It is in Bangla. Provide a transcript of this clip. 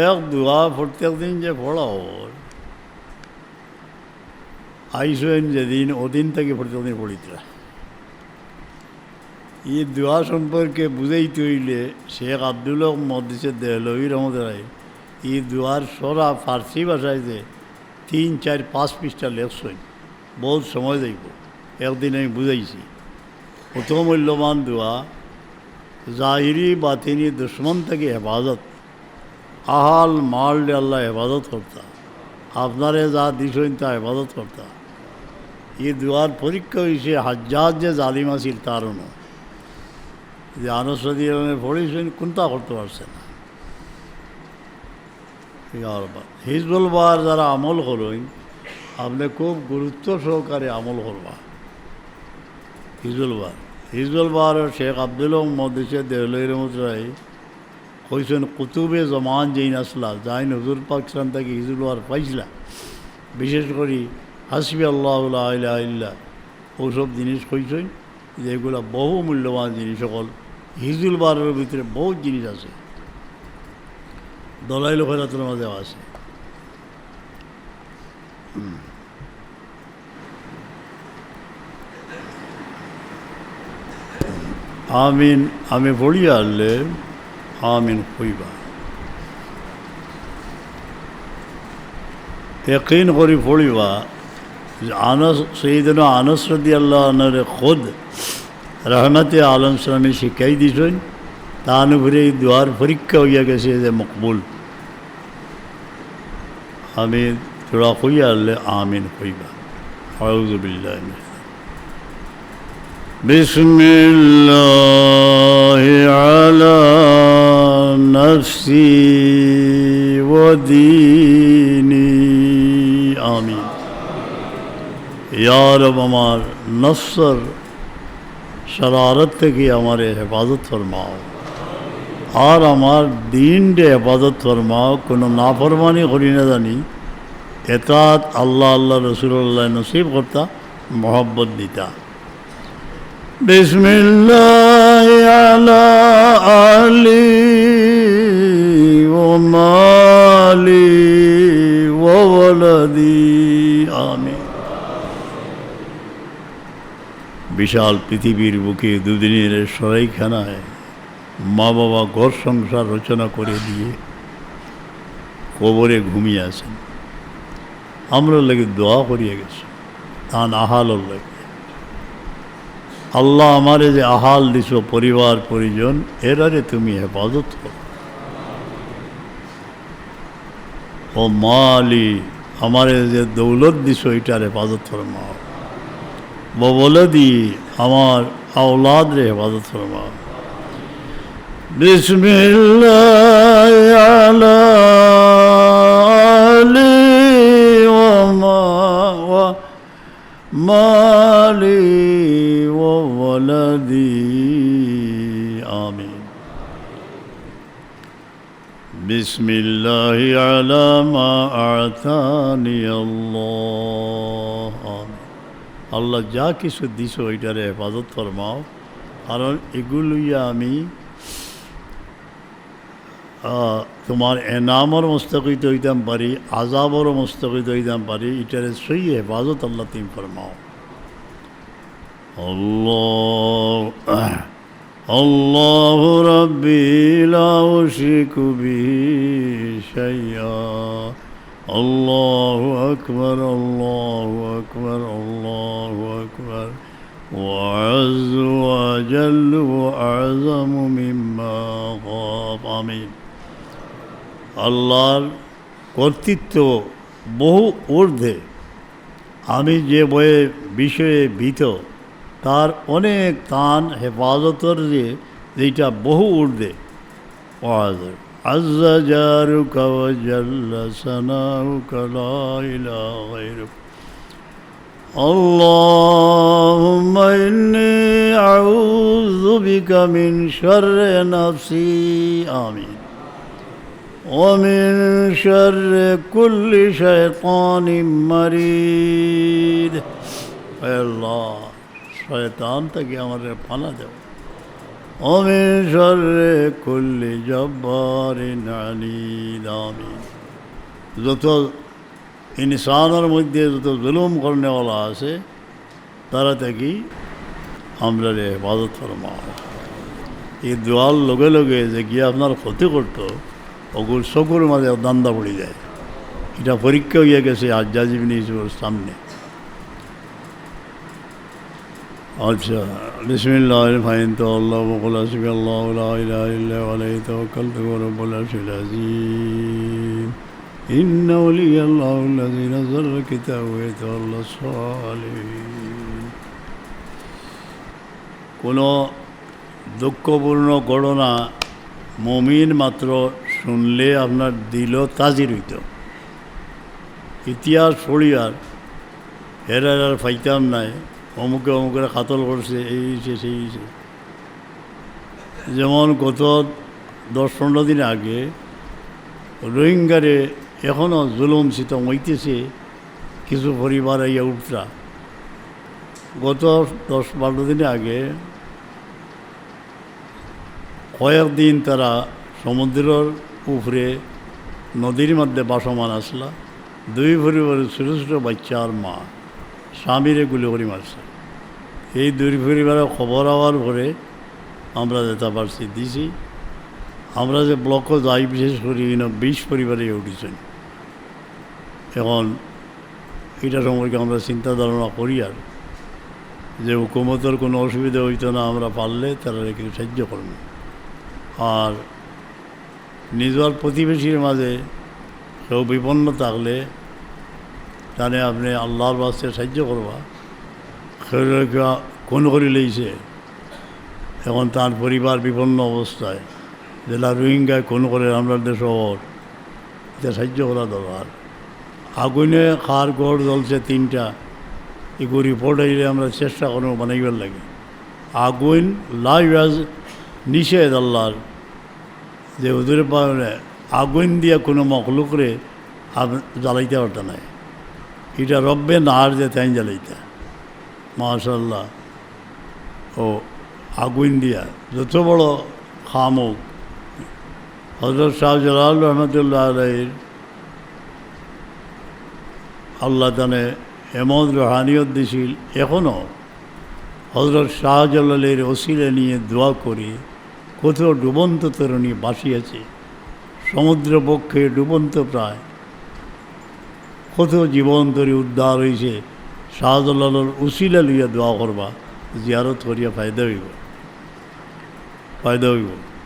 এক দোয়া প্রত্যেক দিন যে পড়াও আইসেন যেদিন ওদিন থেকে প্রত্যেক দিন পড়িতরা এই দোয়া সম্পর্কে বুঝাইতে হইলে শেখ আব্দুল মহদিসের দেহলভী রহমতুল্লাহ এই দোয়ার সরা ফার্সি ভাষায় যে 3, 4, 5 পৃষ্ঠা লেখছেন বহুত সময় যাইব একদিন আমি বুঝাইছি কত মূল্যবান দোয়া জাহিরি বাতিনি দুশ্মন থেকে হেফাজত আহাল মাল আল্লাহ হেফাজত করতা আপনারে যা দিছেন তা হেফাজত করতা এই দোয়ার পরীক্ষা হয়েছে হাজ্জাজ যে জালিম আছিল তারও না যে আনসরদি পড়েছেন কোনটা করতে পারছে না হিজবুল বার যারা আমল করেন আপনি খুব গুরুত্ব সহকারে আমল করবা হিজবুল বার শেখ আব্দুল মহদিসের দেহলভী রহমতুল্লাহ কইছেন কুতুবে জমান যেইন আসলা যাইন হুজুর পাকিস্তান থেকে হিজবুল বার পাইছিলা বিশেষ করে হাসবি আল্লাহ ইলাহা ইল্লাল্লাহ ওসব জিনিস কইছেন যে এগুলো বহু মূল্যবান জিনিস সকল হিজবুল বারের ভিতরে বহুত জিনিস আছে দলাইল খয়রাতের মাঝে আছে আমিন আমি পড়িয়া আনলে আমিন কইবা यकीन करी पड़िबा आनस सईदना आनस রাদিয়াল্লাহু আনহু खुद रहमते आलम सालामे शिखाई दिছেন तान उपरे दुआर परीक्षा हইয়া গেছে যে মকবুল আমি थोड़ा কইয়া আনলে আমিন কইবা আউযু বিল্লাহি বিসমিল্লাহি আলা নফসি ওয়া দীনি আমিন या रब আমার নফসর शरारत থেকে আমারে হেফাজত ফরমাও আর আমার দিনকে হেফাজত ফরমাও কোনো নাফরমানি করি না জানি এতাত আল্লাহ আল্লাহ রসুল্লাহ নসিব করতা মোহব্বত দিতা বিসমিল্লাহ আলা আলি ওয়া মালি ওয়া ওয়ালাদি আমিন বিশাল পৃথিবীর বুকে দুদিনের সরাইখানায় মা বাবা ঘর সংসার রচনা করে দিয়ে কবরে ঘুমিয়ে আছেন আমরা লাগে দোয়া করিয়ে গেছি তান আহালর লাগে আল্লাহ আমারে যে আহাল দিছ পরিবার পরিজন এরারে তুমি হেফাজত করো ও মালি আমারে যে দৌলত দিছ এটার হেফাজত ফরমাও বলদি আমার আওলাদ রে হেফাজত ফরমাও বিসমিল্লাহ আলা আলি ওয়া মালি ওয়া ওয়ালাদি আমিন বিসমিল্লাহ আলা মা আতানি আল্লাহ আমিন আল্লাহ যা কিছু দিছো ওইটারে হেফাজত ফরমাও কারণ এগুলোইয়া আমি তোমার এনামর মস্তকিত হইতাম পারি আজাবরও মস্তকিত হইতাম পারি এটারে সই হেফাজত আল্লাহ তুমি ফরমাও আল্লাহ আল্লাহ রাব্বি লা উশরিকু বিহি শাইআ আল্লাহু আকবার আল্লাহু আকবার আল্লাহু আকবার وأعز وأجل وأعظم مما خاف آمين আল্লাহর কর্তৃত্ব বহু ঊর্ধ্বে আমি যে বয়ে বিষয়ে ভীত তার অনেক তান হেফাজতর যেটা বহু ঊর্ধ্বে আজ্জা জারুকা ওয়া জাল্লা সানাউকা লা ইলাহা গায়রুক اللهم إني أعوذ بك من شر نفسي آمين ومن شر كل شيطان مريد اے اللہ شیطان تک ہمارے پناہ دو ومن شر كل جبار عنيد آمين যত ইনসানের মধ্যে যত জুলুম করনেওয়ালা আছে তারা থেকে আমরা হেফাজত ফরমাও। এই দোয়ার লগে লগে যে গিয়ে আপনার ক্ষতি করতো ওগুলো চকুর মাঝে দান্দা পড়ে যায়। এটা পরীক্ষা হয়ে গেছে হাজ্জাজ ইবনে ইউসুফের সামনে। আচ্ছা, বিসমিল্লাহির ফাইন তো আল্লাহ বকুল হাসবি আল্লাহ লা ইলাহা ইল্লা হুয়া আলাইহি তাওয়াক্কালতু ওয়া রাব্বুল আরশিল আযীম ইন্না ওয়ালিয়াল্লাহু আল্লাযী নাযালা কিতাবাহু ওয়া ইয়াতাওয়াল্লাস সালিহিন। কোনো দুঃখপূর্ণ ঘটনা মুমিন মাত্র শুনলে আপনার দিল তাজির হইত। ইতিহাস পড়িয়ার হেরার আর ফাইতাম নাই, অমুকে অমুকেরা কাতল করছে, এই হয়েছে সেই হয়েছে। যেমন গত 10-15 দিন আগে রোহিঙ্গারে এখনও জুলুম সিতম হইতেছে, কিছু পরিবার ইয়া উঠরা। গত 10-12 দিন আগে কয়েকদিন তারা সমুদ্রের উপরে নদীর মধ্যে বাসমান আসলা। 2 পরিবারের ছোটো ছোটো বাচ্চা আর মা স্বামীরে গুলি করে মারছে। এই 2 পরিবারের খবর হওয়ার পরে আমরা যেতে পারছি দিছি। আমরা যে ব্লকও যাই, বিশেষ করে 20 পরিবারে উঠেছেন। এখন এটা সম্পর্কে আমরা চিন্তা ধারণা করি আর যে হুকুমতের কোনো অসুবিধা হইতো না, আমরা পারলে তারা কিছু সাহায্য করব। আর নিজের প্রতিবেশীর মাঝে কেউ বিপন্ন থাকলে জানে আপনি আল্লাহর বাস্তে সাহায্য করবা। কেউ কোন করে লইছে, এখন তার পরিবার বিপন্ন অবস্থায়, জেলা রোহিঙ্গায় কোন করে আমরা দেশর, এটা সাহায্য করা দরকার। আগুনে খার গড় জ্বলছে 3টা, এগুলো রিপোর্ট আইলে আমরা চেষ্টা করবো বানাইবার লাগে। আগুন লাইভ নিষেধ আল্লাহর, যে ওদের পারে আগুন দিয়ে কোনো মখলুকরে জ্বালাইতে পারত না। এটা রব্বে নার যে তাই জ্বালাইতে মাশাআল্লাহ। ও আগুন দিয়া যত বড় খামুক। হযরত শাহজালাল রহমতুল্লাহ আলাইহির আল্লাহ তানে এমন রুহানিয়ত দিছিল। এখনও হযরত শাহজালালের ওসিলা নিয়ে দোয়া করি, কত ডুবন্ত তরুণী ভাসিয়েছে সমুদ্র পক্ষে, ডুবন্ত প্রায় কত জীবন তরি উদ্ধার হয়েছে। শাহজালালের ওসিলা লইয়া দোয়া করবা, জিয়ারত করিয়া ফায়দা হইব।